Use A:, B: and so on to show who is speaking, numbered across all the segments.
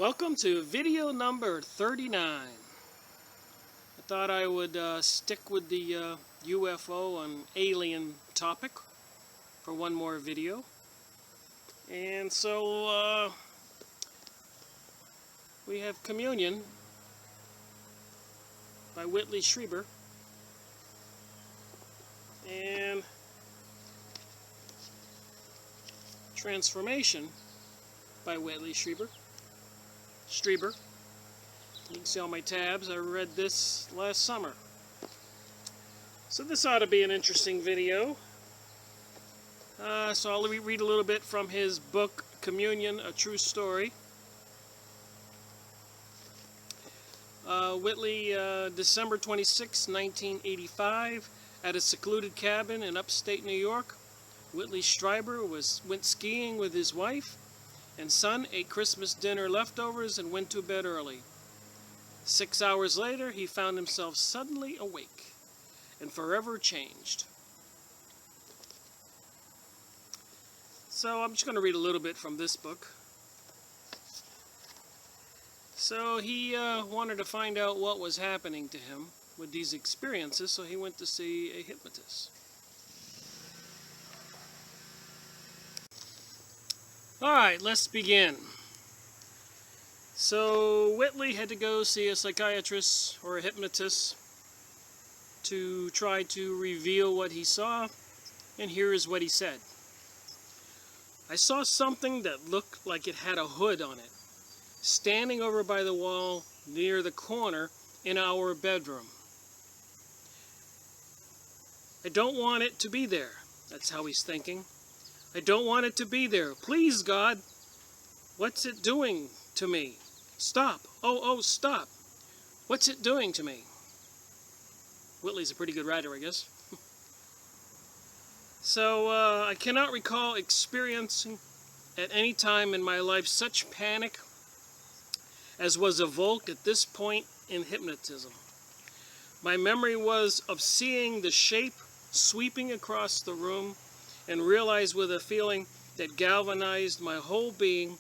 A: Welcome to video number 39. I thought I would stick with the UFO and alien topic for one more video. And so we have Communion by Whitley Strieber and Transformation by Whitley Strieber. You can see all my tabs. I read this last summer. So this ought to be an interesting video. So I'll read a little bit from his book, Communion, A True Story. Whitley, December 26, 1985, at a secluded cabin in upstate New York. Whitley Strieber went skiing with his wife and son, ate Christmas dinner leftovers, and went to bed early. 6 hours later, he found himself suddenly awake and forever changed. So I'm just going to read a little bit from this book. So he wanted to find out what was happening to him with these experiences, so he went to see a hypnotist. Alright, let's begin. So Whitley had to go see a psychiatrist or a hypnotist to try to reveal what he saw, and here is what he said. I saw something that looked like it had a hood on it, standing over by the wall near the corner in our bedroom. I don't want it to be there. That's how he's thinking. I don't want it to be there. Please, God. What's it doing to me? Stop. Oh, stop. What's it doing to me? Whitley's a pretty good writer, I guess. So, I cannot recall experiencing at any time in my life such panic as was evoked at this point in hypnotism. My memory was of seeing the shape sweeping across the room, and realized with a feeling that galvanized my whole being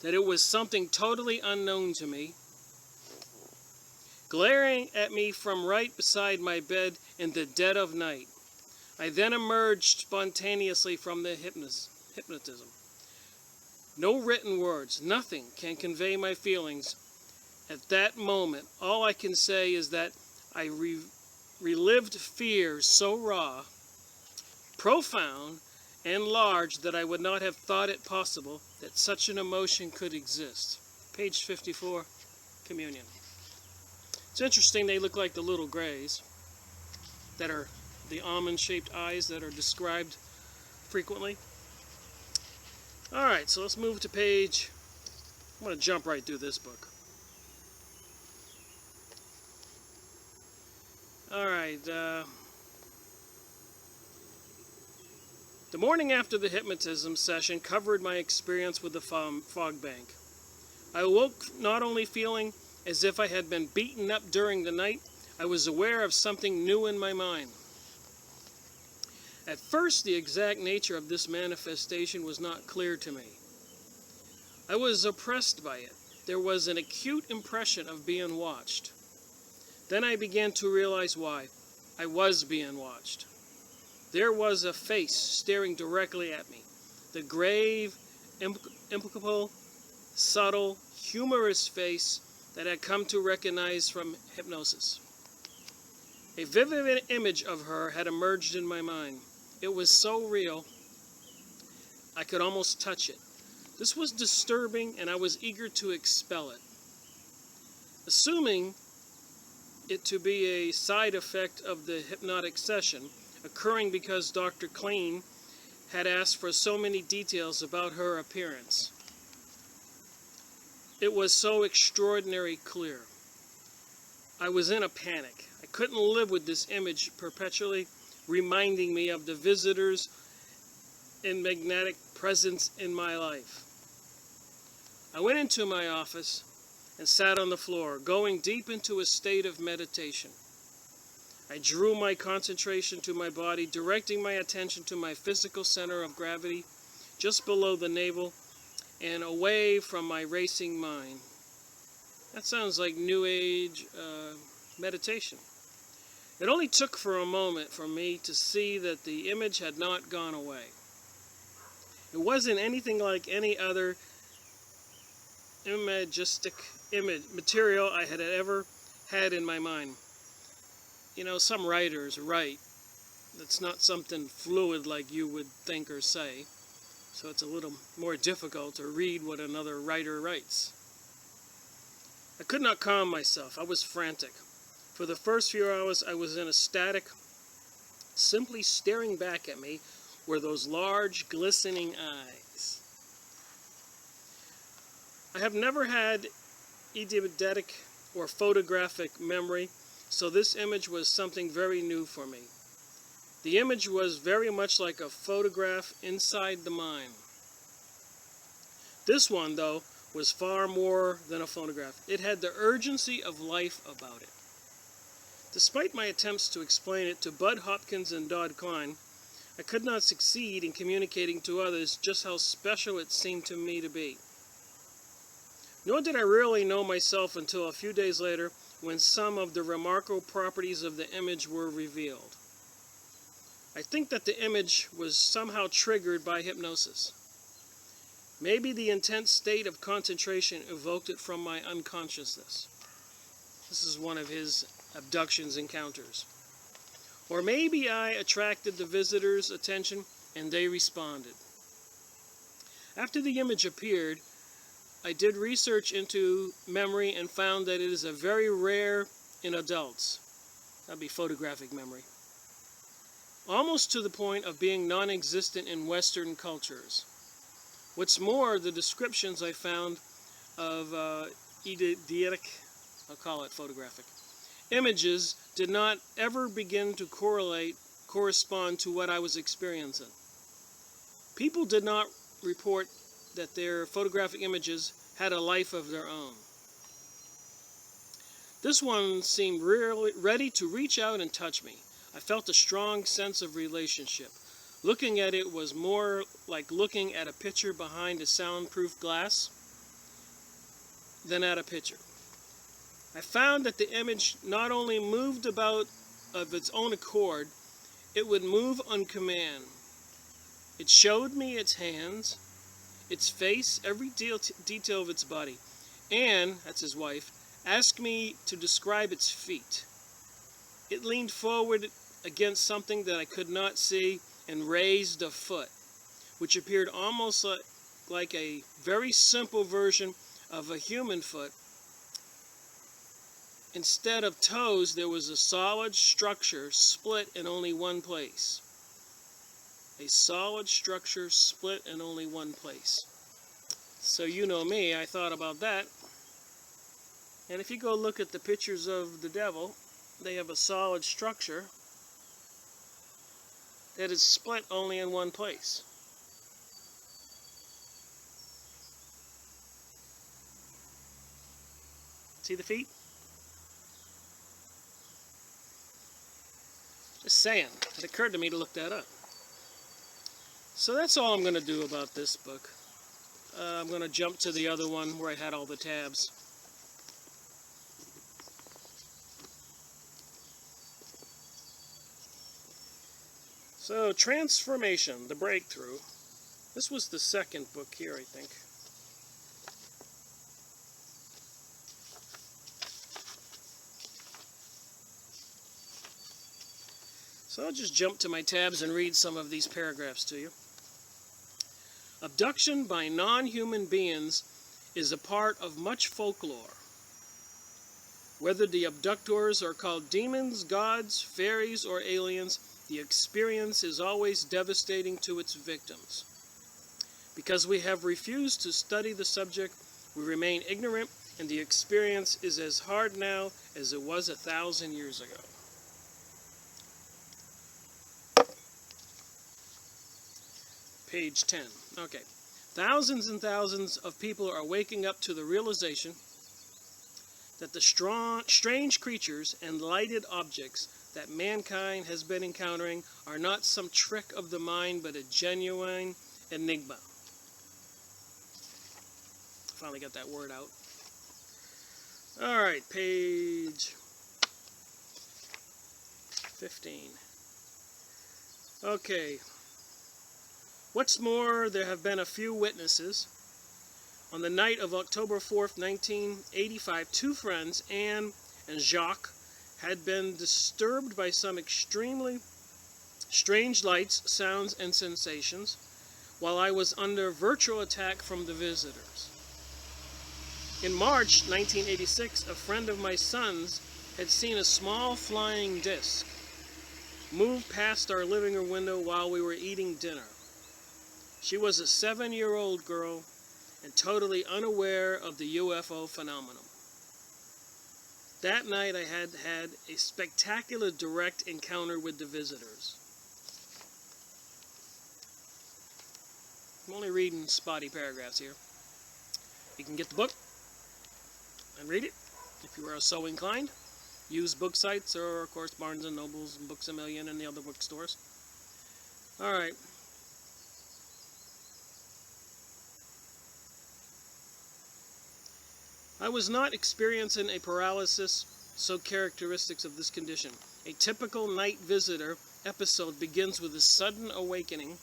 A: that it was something totally unknown to me, glaring at me from right beside my bed in the dead of night. I then emerged spontaneously from the hypnotism. No written words, nothing can convey my feelings at that moment. All I can say is that I relived fear so raw, profound, and large that I would not have thought it possible that such an emotion could exist. Page 54, Communion. It's interesting, they look like the little grays that are the almond-shaped eyes that are described frequently. Alright, so let's move to page... I'm going to jump right through this book. Alright, the morning after the hypnotism session covered my experience with the fog bank. I awoke not only feeling as if I had been beaten up during the night, I was aware of something new in my mind. At first, the exact nature of this manifestation was not clear to me. I was oppressed by it. There was an acute impression of being watched. Then I began to realize why. I was being watched. There was a face staring directly at me. The grave, implacable, subtle, humorous face that I had come to recognize from hypnosis. A vivid image of her had emerged in my mind. It was so real, I could almost touch it. This was disturbing, and I was eager to expel it. Assuming it to be a side effect of the hypnotic session, occurring because Dr. Klein had asked for so many details about her appearance. It was so extraordinarily clear. I was in a panic. I couldn't live with this image perpetually reminding me of the visitors and magnetic presence in my life. I went into my office and sat on the floor, going deep into a state of meditation. I drew my concentration to my body, directing my attention to my physical center of gravity, just below the navel, and away from my racing mind. That sounds like New Age meditation. It only took for a moment for me to see that the image had not gone away. It wasn't anything like any other imagistic material I had ever had in my mind. You know, some writers write. It's not something fluid like you would think or say, so it's a little more difficult to read what another writer writes. I could not calm myself. I was frantic. For the first few hours I was in a static. Simply staring back at me were those large, glistening eyes. I have never had eidetic or photographic memory, so this image was something very new for me. The image was very much like a photograph inside the mind. This one, though, was far more than a photograph. It had the urgency of life about it. Despite my attempts to explain it to Bud Hopkins and Dodd Klein, I could not succeed in communicating to others just how special it seemed to me to be. Nor did I really know myself until a few days later, when some of the remarkable properties of the image were revealed. I think that the image was somehow triggered by hypnosis. Maybe the intense state of concentration evoked it from my unconsciousness. This is one of his abductions encounters. Or maybe I attracted the visitors' attention and they responded. After the image appeared, I did research into memory and found that it is a very rare in adults. That'd be photographic memory. Almost to the point of being non-existent in Western cultures. What's more, the descriptions I found of eidetic, I'll call it photographic, images did not ever begin to correspond to what I was experiencing. People did not report that their photographic images had a life of their own. This one seemed really ready to reach out and touch me. I felt a strong sense of relationship. Looking at it was more like looking at a picture behind a soundproof glass than at a picture. I found that the image not only moved about of its own accord, it would move on command. It showed me its hands, its face, every detail of its body. Anne, that's his wife, asked me to describe its feet. It leaned forward against something that I could not see and raised a foot, which appeared almost like a very simple version of a human foot. Instead of toes, there was a solid structure split in only one place. A solid structure split in only one place. So you know me, I thought about that. And if you go look at the pictures of the devil, they have a solid structure that is split only in one place. See the feet? Just saying. It occurred to me to look that up. So that's all I'm going to do about this book. I'm going to jump to the other one where I had all the tabs. So, Transformation, the Breakthrough. This was the second book here, I think. So I'll just jump to my tabs and read some of these paragraphs to you. Abduction by non-human beings is a part of much folklore. Whether the abductors are called demons, gods, fairies, or aliens, the experience is always devastating to its victims. Because we have refused to study the subject, we remain ignorant, and the experience is as hard now as it was 1,000 years ago. Page 10. Okay. Thousands and thousands of people are waking up to the realization that the strange creatures and lighted objects that mankind has been encountering are not some trick of the mind, but a genuine enigma. Finally got that word out. All right, page 15. Okay. What's more, there have been a few witnesses. On the night of October 4th, 1985, two friends, Anne and Jacques, had been disturbed by some extremely strange lights, sounds, and sensations while I was under virtual attack from the visitors. In March 1986, a friend of my son's had seen a small flying disc move past our living room window while we were eating dinner. She was a 7-year-old girl and totally unaware of the UFO phenomenon. That night I had had a spectacular direct encounter with the visitors. I'm only reading spotty paragraphs here. You can get the book and read it if you are so inclined. Use book sites or, of course, Barnes & Nobles and Books A Million and the other bookstores. All right. I was not experiencing a paralysis so characteristic of this condition. A typical night visitor episode begins with a sudden awakening,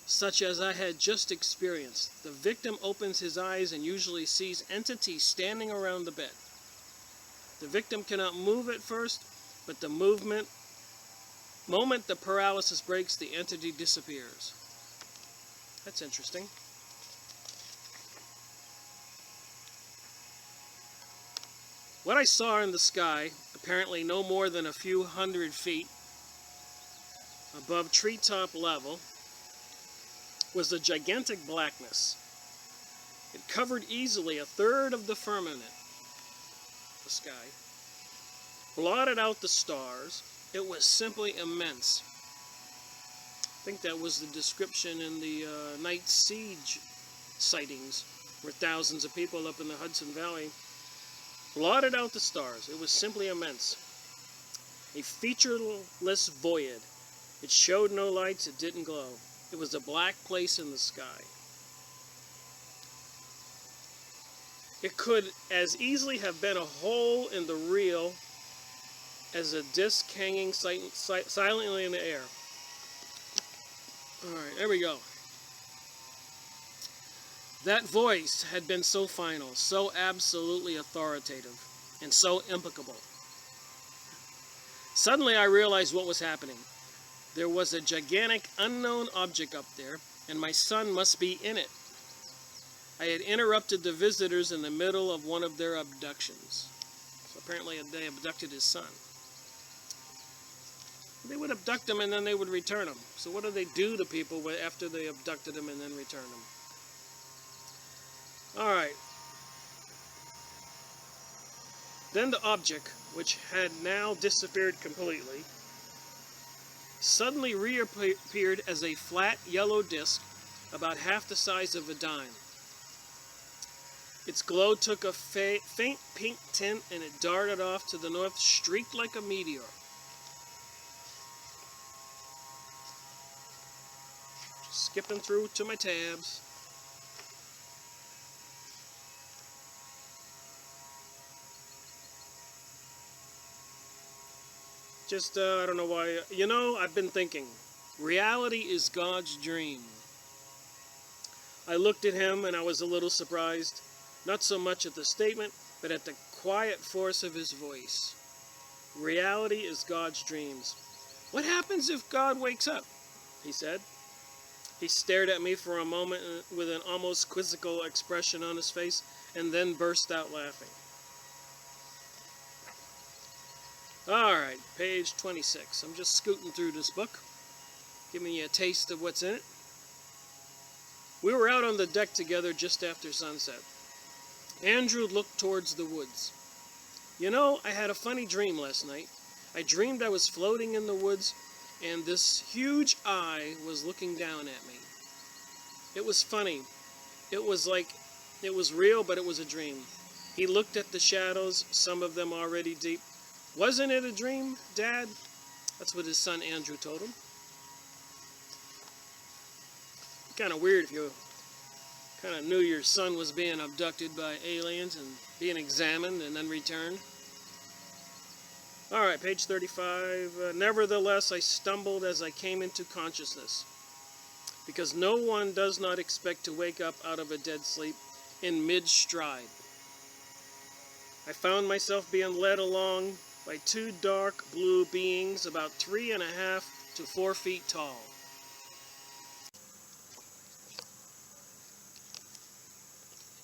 A: such as I had just experienced. The victim opens his eyes and usually sees entities standing around the bed. The victim cannot move at first, but the moment the paralysis breaks, the entity disappears. That's interesting. What I saw in the sky, apparently no more than a few hundred feet above treetop level, was a gigantic blackness. It covered easily a third of the firmament, the sky, blotted out the stars. It was simply immense. I think that was the description in the night siege sightings, where thousands of people up in the Hudson Valley blotted out the stars. It was simply immense. A featureless void. It showed no lights, it didn't glow. It was a black place in the sky. It could as easily have been a hole in the reel as a disc hanging silently in the air. Alright, there we go. That voice had been so final, so absolutely authoritative, and so impeccable. Suddenly I realized what was happening. There was a gigantic unknown object up there, and my son must be in it. I had interrupted the visitors in the middle of one of their abductions. So apparently they abducted his son. They would abduct them and then they would return them. So what do they do to people after they abducted them and then return them? Alright. Then the object, which had now disappeared completely, suddenly reappeared as a flat yellow disc about half the size of a dime. Its glow took a faint pink tint and it darted off to the north, streaked like a meteor. Just skipping through to my tabs. I don't know why. You know, I've been thinking. Reality is God's dream. I looked at him and I was a little surprised. Not so much at the statement, but at the quiet force of his voice. Reality is God's dreams. What happens if God wakes up? He said. He stared at me for a moment with an almost quizzical expression on his face and then burst out laughing. Alright, page 26. I'm just scooting through this book, giving you a taste of what's in it. We were out on the deck together just after sunset. Andrew looked towards the woods. You know, I had a funny dream last night. I dreamed I was floating in the woods, and this huge eye was looking down at me. It was funny. It was like it was real, but it was a dream. He looked at the shadows, some of them already deep. Wasn't it a dream, Dad? That's what his son Andrew told him. Kind of weird if you Kind of knew your son was being abducted by aliens and being examined and then returned. Alright, page 35. Nevertheless, I stumbled as I came into consciousness, because no one does not expect to wake up out of a dead sleep in mid-stride. I found myself being led along by two dark blue beings about 3.5 to 4 feet tall.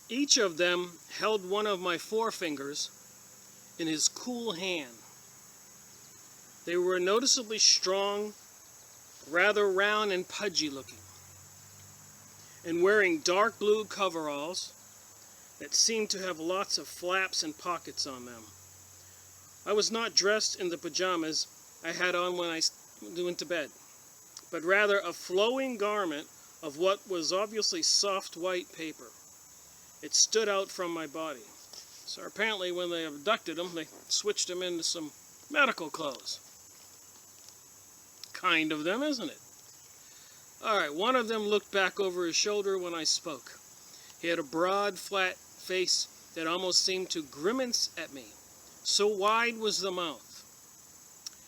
A: Each of them held one of my forefingers in his cool hand. They were noticeably strong, rather round and pudgy looking, and wearing dark blue coveralls that seemed to have lots of flaps and pockets on them. I was not dressed in the pajamas I had on when I went to bed, but rather a flowing garment of what was obviously soft white paper. It stood out from my body. So apparently when they abducted him, they switched him into some medical clothes. Kind of them, isn't it? Alright, one of them looked back over his shoulder when I spoke. He had a broad, flat face that almost seemed to grimace at me. So wide was the mouth.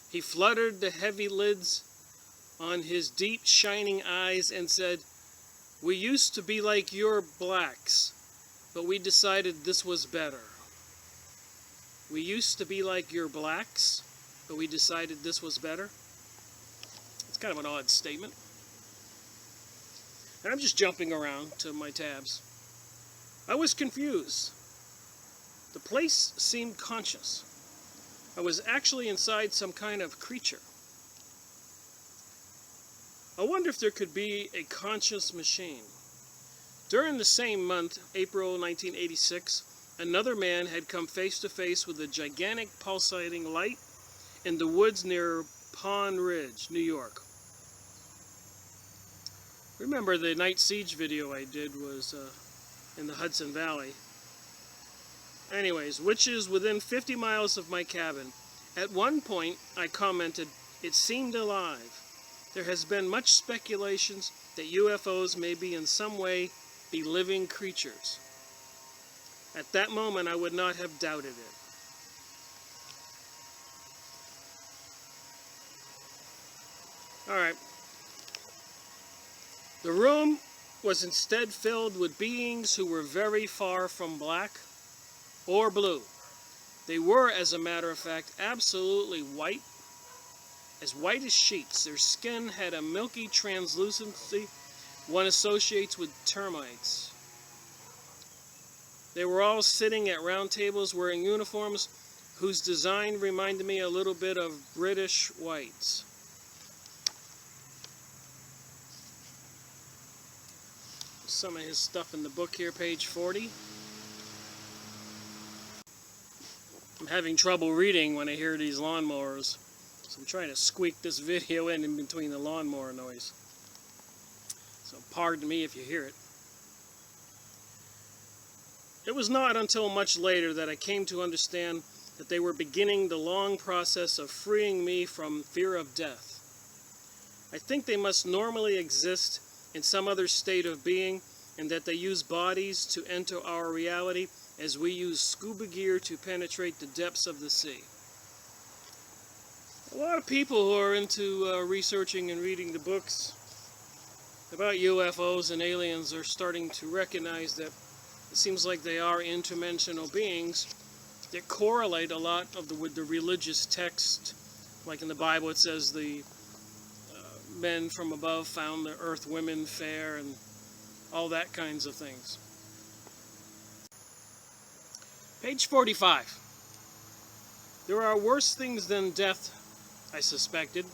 A: He fluttered the heavy lids on his deep, shining eyes and said, "We used to be like your blacks, but we decided this was better." We used to be like your blacks, but we decided this was better. It's kind of an odd statement. And I'm just jumping around to my tabs. I was confused. The place seemed conscious. I was actually inside some kind of creature. I wonder if there could be a conscious machine. During the same month, April 1986, another man had come face to face with a gigantic pulsating light in the woods near Pond Ridge, New York. Remember the night siege video I did was in the Hudson Valley. Anyways, which is within 50 miles of my cabin. At one point, I commented, "It seemed alive. There has been much speculations that UFOs may be in some way be living creatures." At that moment, I would not have doubted it. Alright. The room was instead filled with beings who were very far from black or blue. They were, as a matter of fact, absolutely white as sheets. Their skin had a milky translucency one associates with termites. They were all sitting at round tables wearing uniforms whose design reminded me a little bit of British whites. Some of his stuff in the book here, page 40. I'm having trouble reading when I hear these lawnmowers, so I'm trying to squeak this video in between the lawnmower noise. So pardon me if you hear it. It was not until much later that I came to understand that they were beginning the long process of freeing me from fear of death. I think they must normally exist in some other state of being, and that they use bodies to enter our reality as we use scuba gear to penetrate the depths of the sea. A lot of people who are into researching and reading the books about UFOs and aliens are starting to recognize that it seems like they are interdimensional beings that correlate a lot with the religious text. Like in the Bible it says the men from above found the earth women fair and all that kinds of things. Page 45. There are worse things than death, I suspected,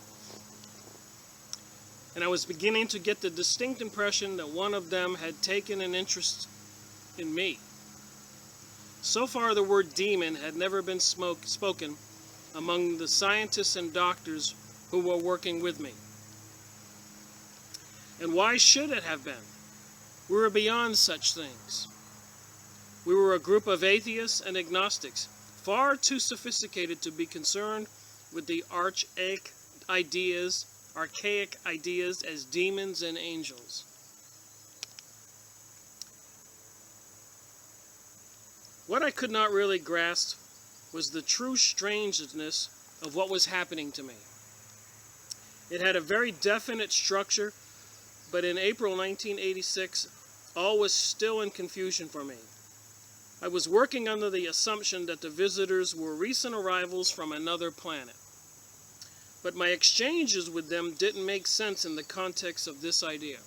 A: and I was beginning to get the distinct impression that one of them had taken an interest in me. So far the word demon had never been spoken among the scientists and doctors who were working with me. And why should it have been? We were beyond such things. We were a group of atheists and agnostics, far too sophisticated to be concerned with the archaic ideas as demons and angels. What I could not really grasp was the true strangeness of what was happening to me. It had a very definite structure, but in April 1986, all was still in confusion for me. I was working under the assumption that the visitors were recent arrivals from another planet. But my exchanges with them didn't make sense in the context of this idea.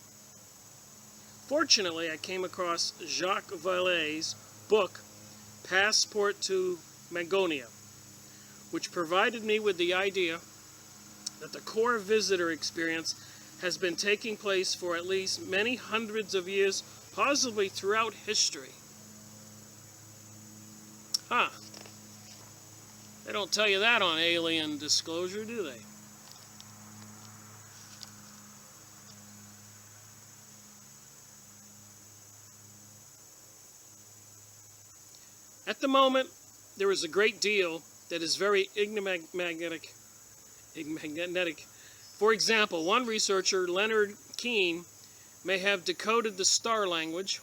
A: Fortunately, I came across Jacques Vallée's book, Passport to Magonia, which provided me with the idea that the core visitor experience has been taking place for at least many hundreds of years, possibly throughout history. Huh. They don't tell you that on Alien Disclosure, do they? At the moment, there is a great deal that is very enigmatic. For example, one researcher, Leonard Keane, may have decoded the star language,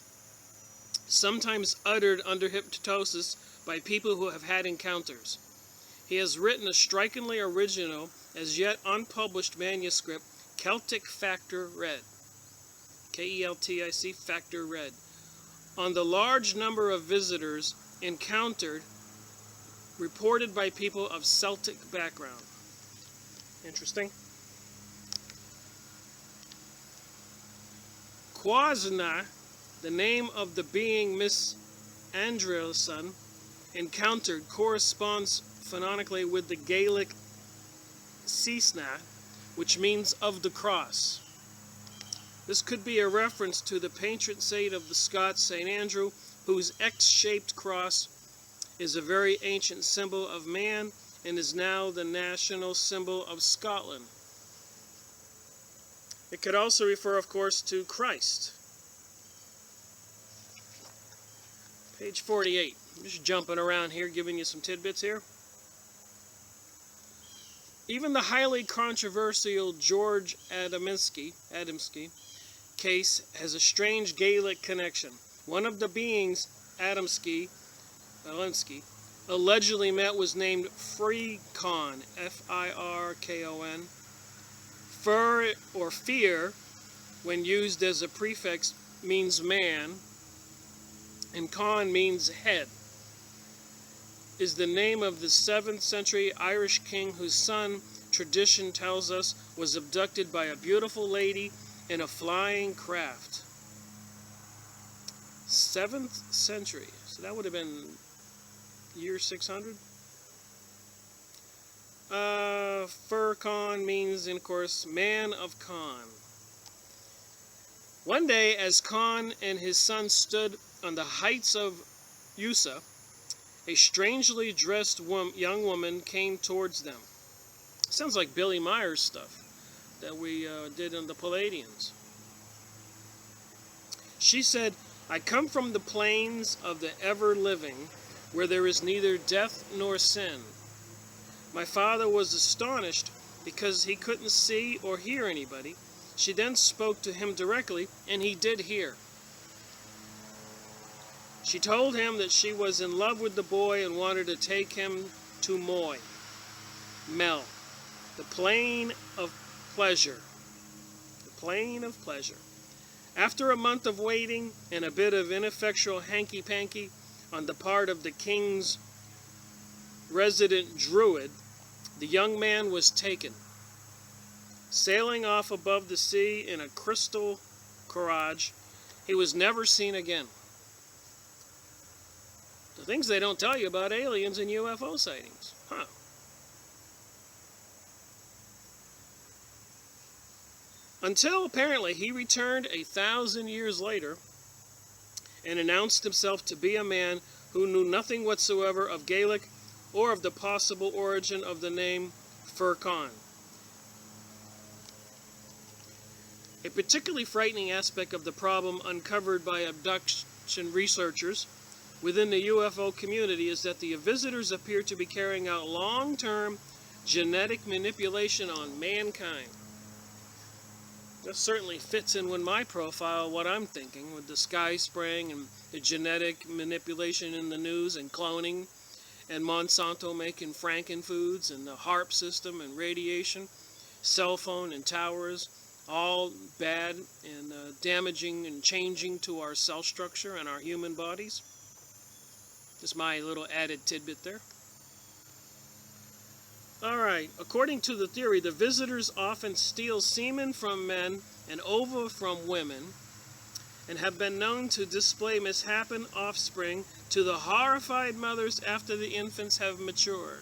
A: sometimes uttered under hypnosis by people who have had encounters. He has written a strikingly original, as yet unpublished manuscript, Celtic Factor Red, K-E-L-T-I-C Factor Red, on the large number of visitors encountered reported by people of Celtic background. Interesting. Quasna, the name of the being Miss Andrelson encountered, corresponds phonetically with the Gaelic Cisna, which means of the cross. This could be a reference to the patron saint of the Scots, St. Andrew, whose X-shaped cross is a very ancient symbol of man and is now the national symbol of Scotland. It could also refer, of course, to Christ. Page 48. I'm just jumping around here, giving you some tidbits here. Even the highly controversial George Adamski case has a strange Gaelic connection. One of the beings Adamski allegedly met was named Freekon, F-I-R-K-O-N. Fur or fear, when used as a prefix, means man, and Con means head, is the name of the 7th century Irish king whose son, tradition tells us, was abducted by a beautiful lady in a flying craft. 7th century, so that would have been year 600? Furcon means, of course, man of Con. One day, as Con and his son stood on the heights of Usa, a strangely dressed young woman came towards them. Sounds like Billy Myers stuff that we did in the Palladians. She said, "I come from the plains of the ever-living, where there is neither death nor sin." My father was astonished because he couldn't see or hear anybody. She then spoke to him directly, and he did hear. She told him that she was in love with the boy and wanted to take him to Mel, the plain of pleasure. The plain of pleasure. After a month of waiting and a bit of ineffectual hanky-panky on the part of the king's resident druid, the young man was taken. Sailing off above the sea in a crystal carriage, he was never seen again. The things they don't tell you about aliens and UFO sightings. Huh. Until apparently he returned 1,000 years later and announced himself to be a man who knew nothing whatsoever of Gaelic or of the possible origin of the name Furcon. A particularly frightening aspect of the problem uncovered by abduction researchers within the UFO community is that the visitors appear to be carrying out long-term genetic manipulation on mankind. This certainly fits in with my profile, what I'm thinking, with the sky spraying and the genetic manipulation in the news and cloning and Monsanto making frankenfoods and the HARP system and radiation, cell phone and towers, all bad and damaging and changing to our cell structure and our human bodies. Just my little added tidbit there. Alright, according to the theory, the visitors often steal semen from men and ova from women, and have been known to display mishapen offspring to the horrified mothers after the infants have matured.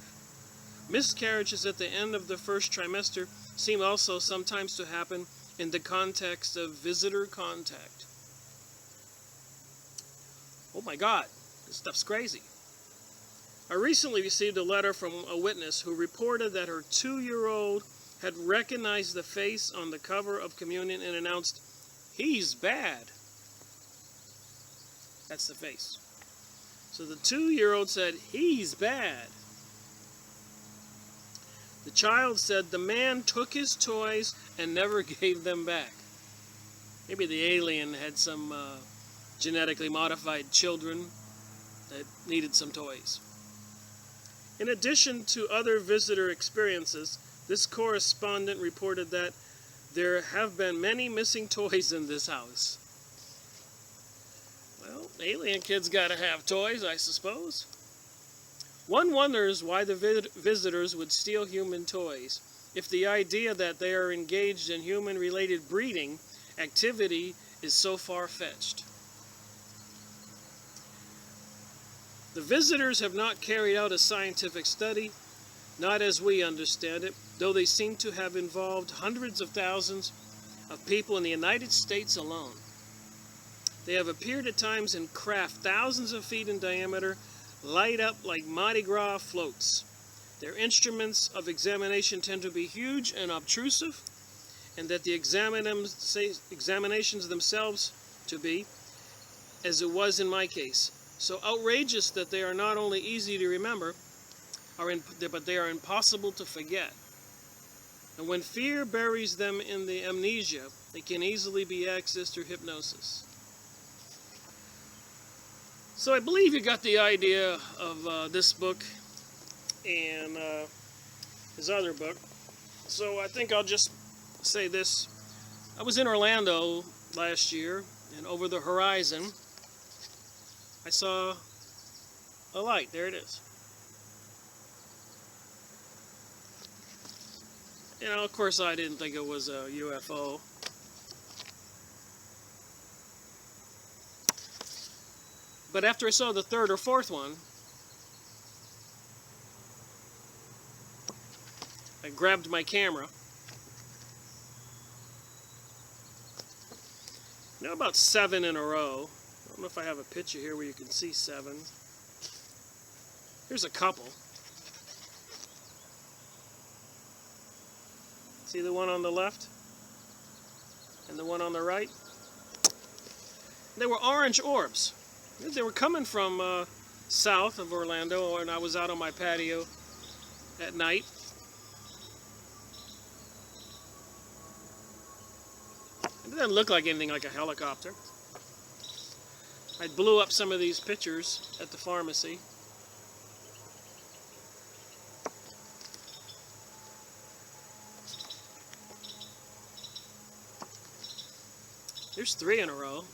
A: Miscarriages at the end of the first trimester seem also sometimes to happen in the context of visitor contact. Oh my God, this stuff's crazy. I recently received a letter from a witness who reported that her 2-year-old had recognized the face on the cover of Communion and announced, "He's bad." That's the face. So the 2-year-old said, "He's bad." The child said the man took his toys and never gave them back. Maybe the alien had some genetically modified children that needed some toys. In addition to other visitor experiences, this correspondent reported that there have been many missing toys in this house. Well, alien kids gotta have toys, I suppose. One wonders why the visitors would steal human toys, if the idea that they are engaged in human-related breeding activity is so far-fetched. The visitors have not carried out a scientific study, not as we understand it, though they seem to have involved hundreds of thousands of people in the United States alone. They have appeared at times in craft thousands of feet in diameter, light up like Mardi Gras floats. Their instruments of examination tend to be huge and obtrusive, and that the examinations themselves to be, as it was in my case, so outrageous that they are not only easy to remember, but they are impossible to forget. And when fear buries them in the amnesia, they can easily be accessed through hypnosis. So I believe you got the idea of this book and his other book. So I think I'll just say this. I was in Orlando last year, and over the horizon, I saw a light. There it is. You know, of course, I didn't think it was a UFO. But after I saw the third or fourth one, I grabbed my camera. Now about 7 in a row. I don't know if I have a picture here where you can see 7. Here's a couple. See the one on the left? And the one on the right? They were orange orbs. They were coming from south of Orlando, and I was out on my patio at night. It doesn't look like anything like a helicopter. I blew up some of these pictures at the pharmacy. There's 3 in a row.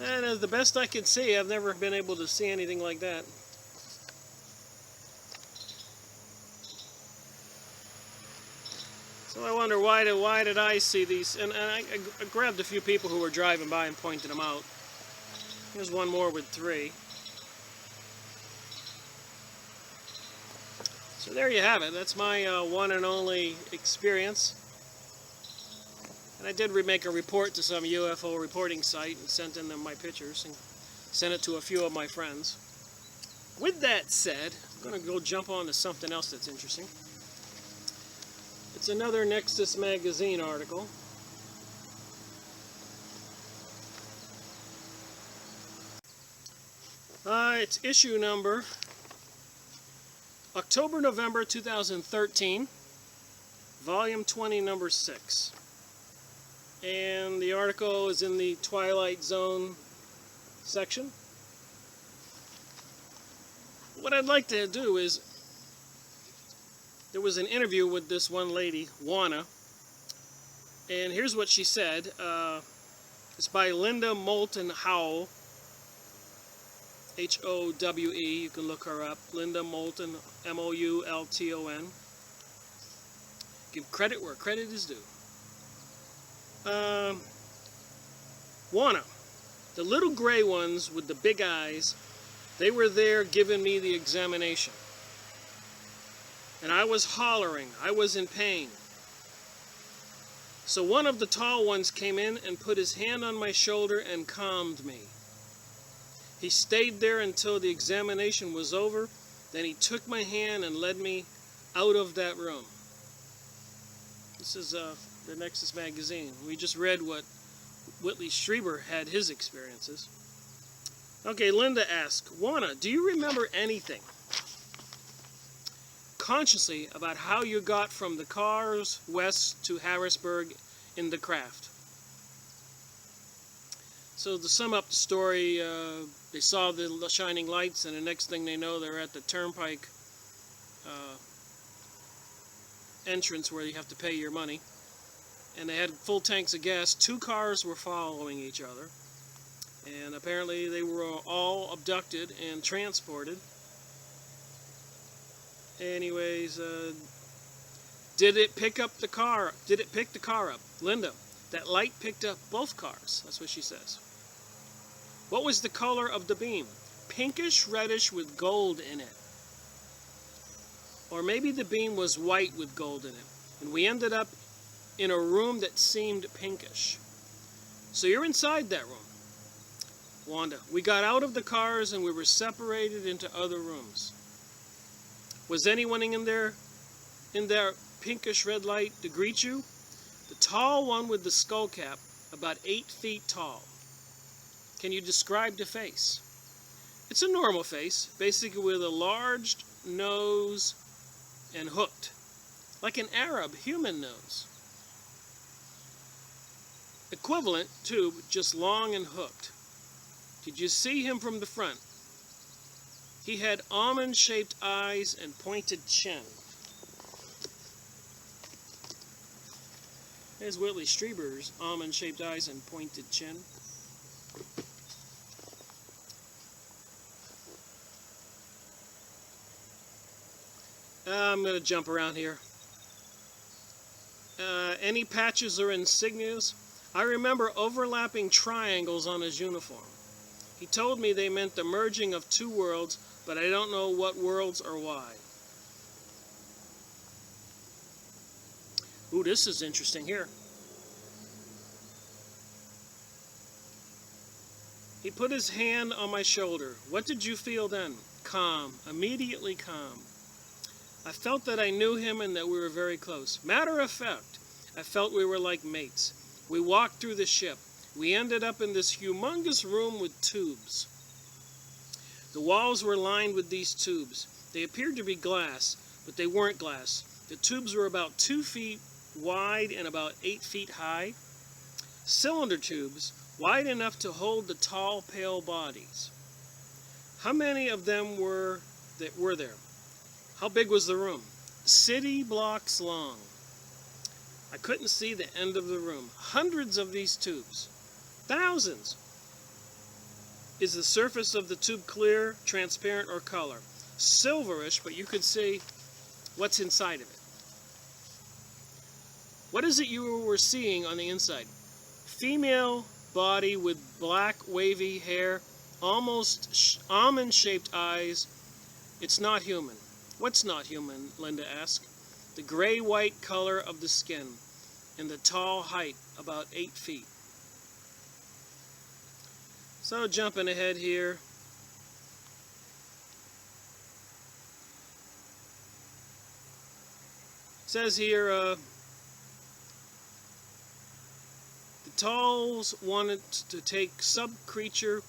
A: And as the best I can see, I've never been able to see anything like that. So I wonder why did I see these? And I grabbed a few people who were driving by and pointed them out. Here's one more with 3. So there you have it. That's my one and only experience. And I did make a report to some UFO reporting site and sent in them my pictures and sent it to a few of my friends. With that said, I'm going to go jump on to something else that's interesting. It's another Nexus magazine article. It's issue number October-November 2013, volume 20, number 6. And the article is in the Twilight Zone section. What I'd like to do is, there was an interview with this one lady, Juana, and here's what she said. It's by Linda Moulton Howell, H-O-W-E. You can look her up. Linda Moulton, M-O-U-L-T-O-N. Give credit where credit is due. Juana, the little gray ones with the big eyes, they were there giving me the examination. And I was hollering. I was in pain. So one of the tall ones came in and put his hand on my shoulder and calmed me. He stayed there until the examination was over. Then he took my hand and led me out of that room. This is the Nexus magazine. We just read what Whitley Strieber had his experiences. Okay, Linda asked, Juana, do you remember anything consciously about how you got from the cars west to Harrisburg in the craft? So to sum up the story, they saw the shining lights, and the next thing they know, they're at the turnpike entrance where you have to pay your money. And they had full tanks of gas. 2 cars were following each other. And apparently they were all abducted and transported. Anyways, did it pick up the car? Did it pick the car up? Linda, that light picked up both cars. That's what she says. What was the color of the beam? Pinkish reddish with gold in it. Or maybe the beam was white with gold in it. And we ended up in a room that seemed pinkish. So you're inside that room. Wanda, we got out of the cars and we were separated into other rooms. Was anyone in there pinkish red light to greet you? The tall one with the skull cap, about 8 feet tall. Can you describe the face? It's a normal face, basically with a large nose and hooked, like an Arab human nose. Equivalent tube, just long and hooked. Did you see him from the front? He had almond-shaped eyes and pointed chin. There's Whitley Strieber's almond-shaped eyes and pointed chin. I'm going to jump around here. Any patches or insignias? I remember overlapping triangles on his uniform. He told me they meant the merging of 2 worlds, but I don't know what worlds or why. Ooh, this is interesting here. He put his hand on my shoulder. What did you feel then? Calm, immediately calm. I felt that I knew him and that we were very close. Matter of fact, I felt we were like mates. We walked through the ship. We ended up in this humongous room with tubes. The walls were lined with these tubes. They appeared to be glass, but they weren't glass. The tubes were about 2 feet wide and about 8 feet high. Cylinder tubes, wide enough to hold the tall, pale bodies. How many of them were there? How big was the room? City blocks long. I couldn't see the end of the room. Hundreds of these tubes. Thousands. Is the surface of the tube clear, transparent, or color? Silverish, but you could see what's inside of it. What is it you were seeing on the inside? Female body with black wavy hair, almost almond-shaped eyes. It's not human. What's not human? Linda asked. The gray-white color of the skin and the tall height, about 8 feet. So jumping ahead here. It says here, the Talls wanted to take sub-creature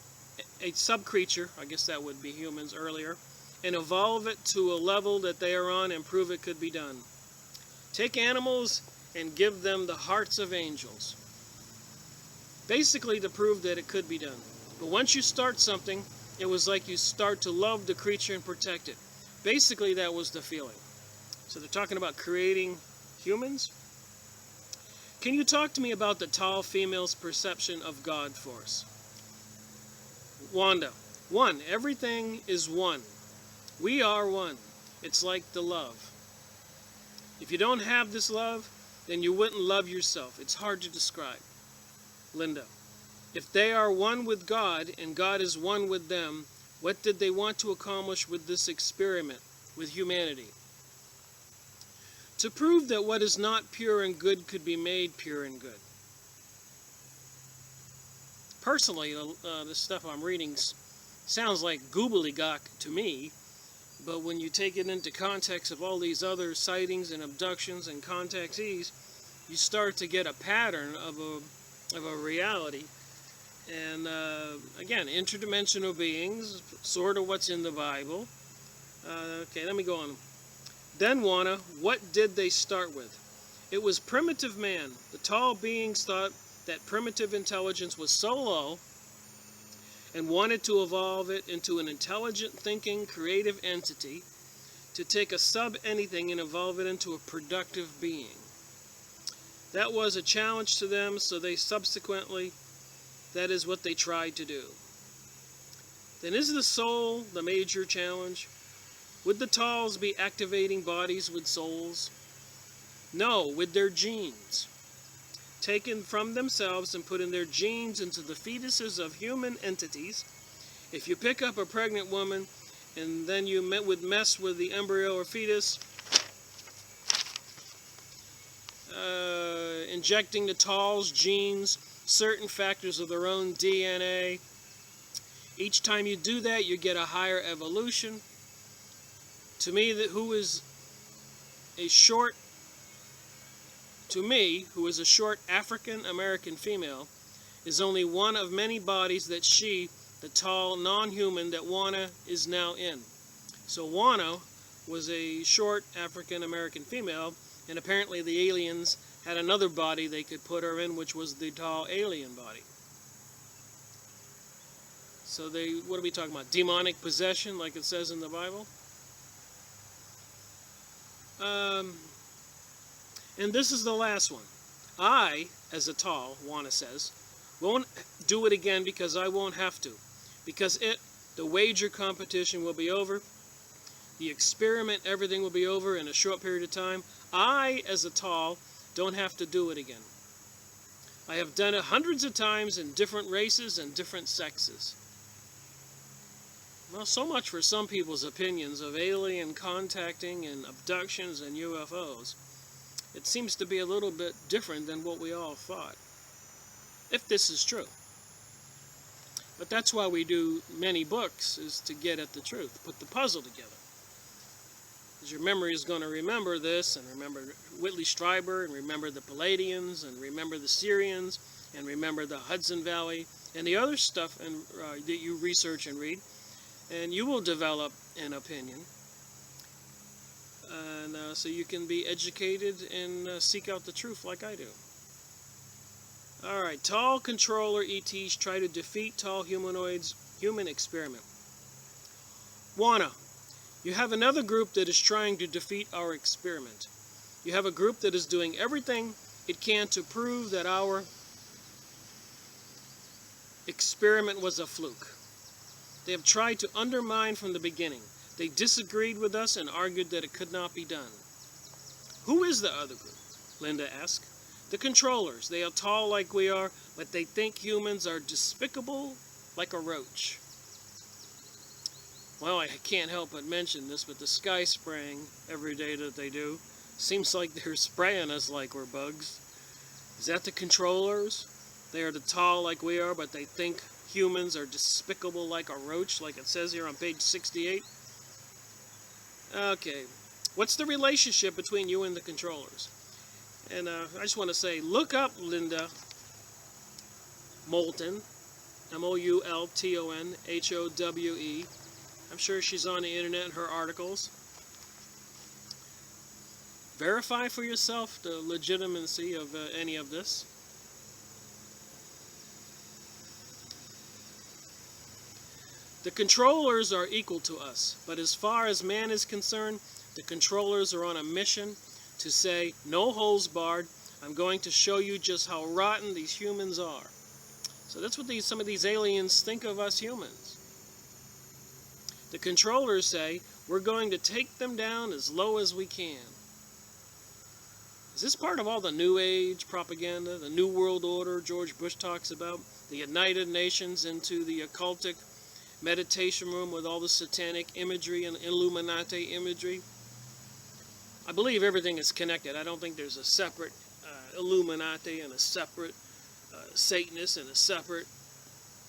A: a sub-creature, I guess that would be humans earlier, and evolve it to a level that they are on and prove it could be done. Take animals and give them the hearts of angels. Basically to prove that it could be done. But once you start something, it was like you start to love the creature and protect it. Basically that was the feeling. So they're talking about creating humans. Can you talk to me about the tall female's perception of God force? Wanda. One. Everything is one. We are one. It's like the love. If you don't have this love, then you wouldn't love yourself. It's hard to describe. Linda. If they are one with God and God is one with them, what did they want to accomplish with this experiment with humanity? To prove that what is not pure and good could be made pure and good. Personally, this stuff I'm reading sounds like gobbledygook to me, but when you take it into context of all these other sightings and abductions and contactees, you start to get a pattern of a reality. And again, interdimensional beings, sort of what's in the Bible. Okay, let me go on. Then, Juana, what did they start with? It was primitive man. The tall beings thought that primitive intelligence was so low and wanted to evolve it into an intelligent, thinking, creative entity to take a sub-anything and evolve it into a productive being. That was a challenge to them, so they subsequently, that is what they tried to do. Then is the soul the major challenge? Would the Talls be activating bodies with souls? No, with their genes. Taken from themselves and putting their genes into the fetuses of human entities. If you pick up a pregnant woman and then you mess with the embryo or fetus, injecting the Talls' genes, certain factors of their own DNA, each time you do that, you get a higher evolution. To me, who is a short African American female, is only one of many bodies that she, the tall non-human that Juana is now in. So Juana was a short African American female, and apparently the aliens had another body they could put her in, which was the tall alien body. So what are we talking about? Demonic possession, like it says in the Bible? And this is the last one. I, as a tall, Juana says, won't do it again because I won't have to. Because the wager competition will be over. The experiment, everything will be over in a short period of time. I, as a tall, don't have to do it again. I have done it hundreds of times in different races and different sexes. Well, so much for some people's opinions of alien contacting and abductions and UFOs. It seems to be a little bit different than what we all thought, if this is true. But that's why we do many books, is to get at the truth, put the puzzle together. Because your memory is going to remember this, and remember Whitley Strieber, and remember the Palladians, and remember the Syrians, and remember the Hudson Valley, and the other stuff that you research and read. And you will develop an opinion, and so you can be educated and seek out the truth like I do. Alright, tall controller ETs try to defeat tall humanoids, human experiment. Juana, you have another group that is trying to defeat our experiment. You have a group that is doing everything it can to prove that our experiment was a fluke. They have tried to undermine from the beginning. They disagreed with us and argued that it could not be done. Who is the other group? Linda asked. The controllers. They are tall like we are, but they think humans are despicable like a roach. Well, I can't help but mention this, but the sky spraying every day that they do seems like they're spraying us like we're bugs. Is that the controllers? They are the tall like we are, but they think humans are despicable like a roach, like it says here on page 68. Okay, what's the relationship between you and the controllers? And I just want to say, look up Linda Moulton Moultonhowe. I'm sure she's on the internet in her articles. Verify for yourself the legitimacy of any of this. The controllers are equal to us, but as far as man is concerned, the controllers are on a mission to say, no holds barred, I'm going to show you just how rotten these humans are. So that's what some of these aliens think of us humans. The controllers say, we're going to take them down as low as we can. Is this part of all the New Age propaganda, the New World Order George Bush talks about, the United Nations into the occultic meditation room with all the satanic imagery and Illuminati imagery? I believe everything is connected. I don't think there's a separate Illuminati and a separate Satanists and a separate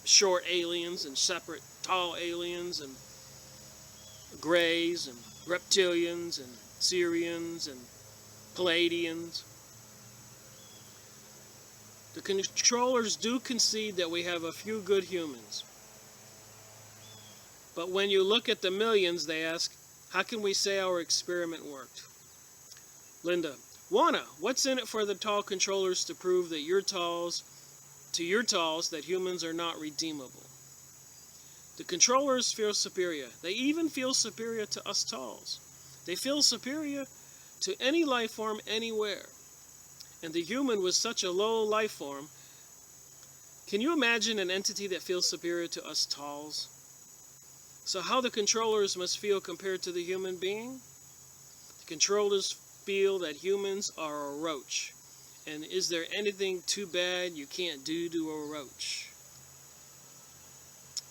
A: short aliens and separate tall aliens and grays and reptilians and Syrians and Palladians. The controllers do concede that we have a few good humans. But when you look at the millions, they ask, how can we say our experiment worked? Linda, Juana, what's in it for the tall controllers to prove that your talls that humans are not redeemable? The controllers feel superior. They even feel superior to us talls. They feel superior to any life form anywhere. And the human was such a low life form. Can you imagine an entity that feels superior to us talls? So how the controllers must feel compared to the human being? The controllers feel that humans are a roach. And is there anything too bad you can't do to a roach?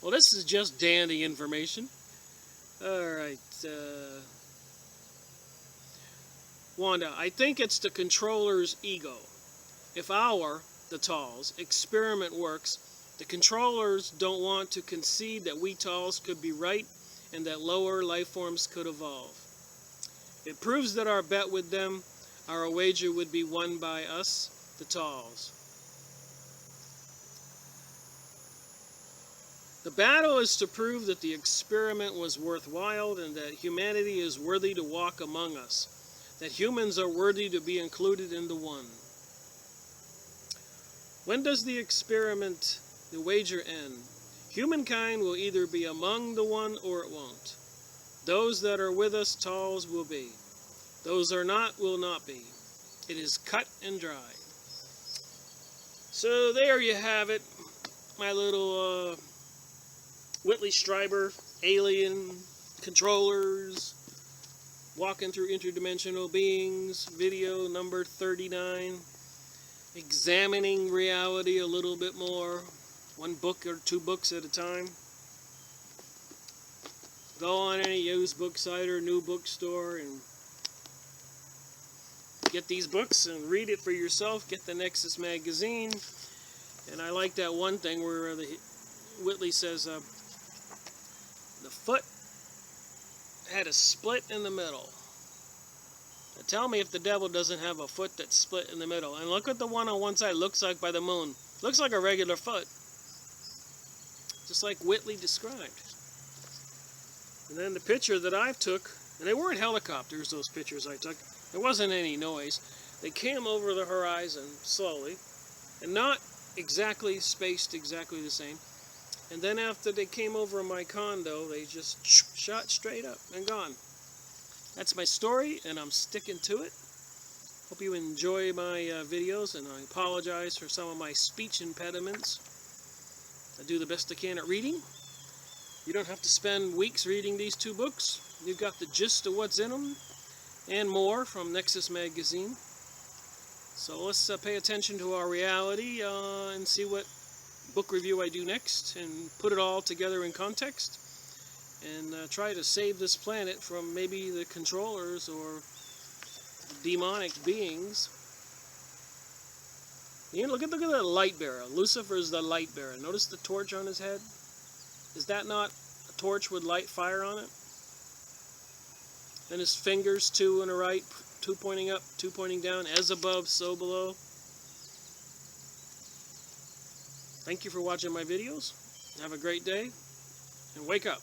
A: Well, this is just dandy information. Alright, Wanda, I think it's the controller's ego. If the talls, experiment works, the controllers don't want to concede that we talls could be right and that lower life forms could evolve. It proves that our bet with them, our wager would be won by us, the talls. The battle is to prove that the experiment was worthwhile and that humanity is worthy to walk among us, that humans are worthy to be included in the one. When does the experiment, the wager, end? Humankind will either be among the one or it won't. Those that are with us, talls, will be. Those are not, will not be. It is cut and dry. So there you have it, my little Whitley Strieber, alien controllers, walking through interdimensional beings, video number 39, examining reality a little bit more, one book or two books at a time. Go on any used book site or new bookstore and get these books and read it for yourself. Get the Nexus magazine. And I like that one thing where Whitley says the foot had a split in the middle. Now tell me if the devil doesn't have a foot that's split in the middle. And look at the one on one side. Looks like by the moon. Looks like a regular foot. Just like Whitley described. And then the picture that I took, and they weren't helicopters, those pictures I took. There wasn't any noise. They came over the horizon slowly, and not exactly spaced exactly the same. And then after they came over my condo, they just shot straight up and gone. That's my story, and I'm sticking to it. Hope you enjoy my videos, and I apologize for some of my speech impediments. I do the best I can at reading. You don't have to spend weeks reading these two books. You've got the gist of what's in them, and more from Nexus magazine. So let's pay attention to our reality and see what book review I do next, and put it all together in context, and try to save this planet from maybe the controllers or demonic beings. You know, look at that light bearer. Lucifer is the light bearer. Notice the torch on his head? Is that not a torch with light fire on it? And his fingers, two on the right, two pointing up, two pointing down, as above, so below. Thank you for watching my videos. Have a great day, and wake up.